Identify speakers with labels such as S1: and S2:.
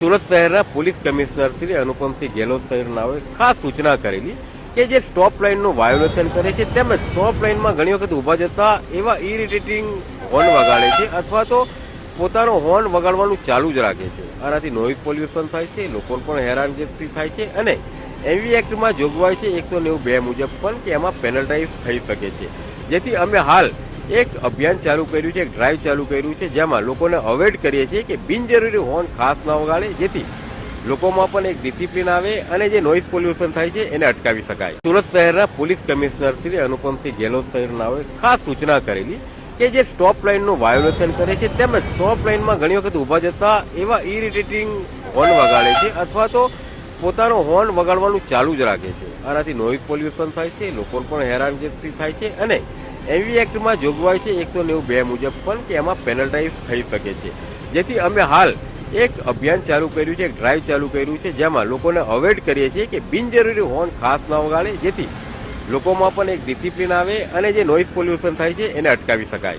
S1: સુરત શહેરના police commissioner Shri Anupamsinh Gehlot સાહેબનાઓએ ખાસ સૂચના કરેલી કે જે સ્ટોપ લાઇનનું વાયોલેશન કરે છે તેમજ સ્ટોપ લાઇનમાં ઘણી વખત ઊભા જતા એવા ઇરિટેટિંગ હોર્ન વગાડે છે અથવા તો પોતાનો હોર્ન વગાડવાનું ચાલુ જ રાખે છે. આનાથી નોઇઝ પોલ્યુશન થાય છે, લોકોને પણ હેરાનગતિ થાય છે અને એવી એક્ટમાં જોગવાઈ છે 192 મુજબ પણ કે એમાં પેનલ્ટાઇઝ થઈ શકે છે. જેથી અમે હાલ એક અભિયાન ચાલુ કર્યું છે, એક ડ્રાઈવ ચાલુ કર્યું છે, જેમાં લોકોને અવોઇડ કરીએ છીએ કે બિનજરૂરી હોર્ન ખાસ ના વગાડે, જેથી લોકોમાં પણ એક ડિસિપ્લિન આવે અને જે નોઇઝ પોલ્યુશન થાય છે એને અટકાવી શકાય. સુરત શહેરના પોલીસ કમિશનર શ્રી અનુપમસિંહ ગેહલોત સાહેબનાઓએ ખાસ સૂચના કરેલી કે જે સ્ટોપ લાઇનનું વાયોલેશન કરે છે તેમજ સ્ટોપ લાઇનમાં ઘણી વખત ઊભા જતા એવા ઇરિટેટિંગ હોર્ન વગાડે છે અથવા તો પોતાનો હોર્ન વગાડવાનું ચાલુ જ રાખે છે. આનાથી નોઇઝ પોલ્યુશન થાય છે, લોકોને પણ હેરાનગતિ થાય છે અને એવી એક્ટમાં જોગવાઈ છે 192 મુજબ પણ કે એમાં પેનલ્ટાઇઝ થઈ શકે છે. જેથી અમે હાલ એક અભિયાન ચાલુ કર્યું છે, એક ડ્રાઈવ ચાલુ કર્યું છે, જેમાં લોકોને અવોઇડ કરીએ છીએ કે બિનજરૂરી હોર્ન ખાસ ના વગાડે, જેથી લોકોમાં પણ એક ડિસિપ્લિન આવે અને જે નોઇઝ પોલ્યુશન થાય છે એને અટકાવી શકાય.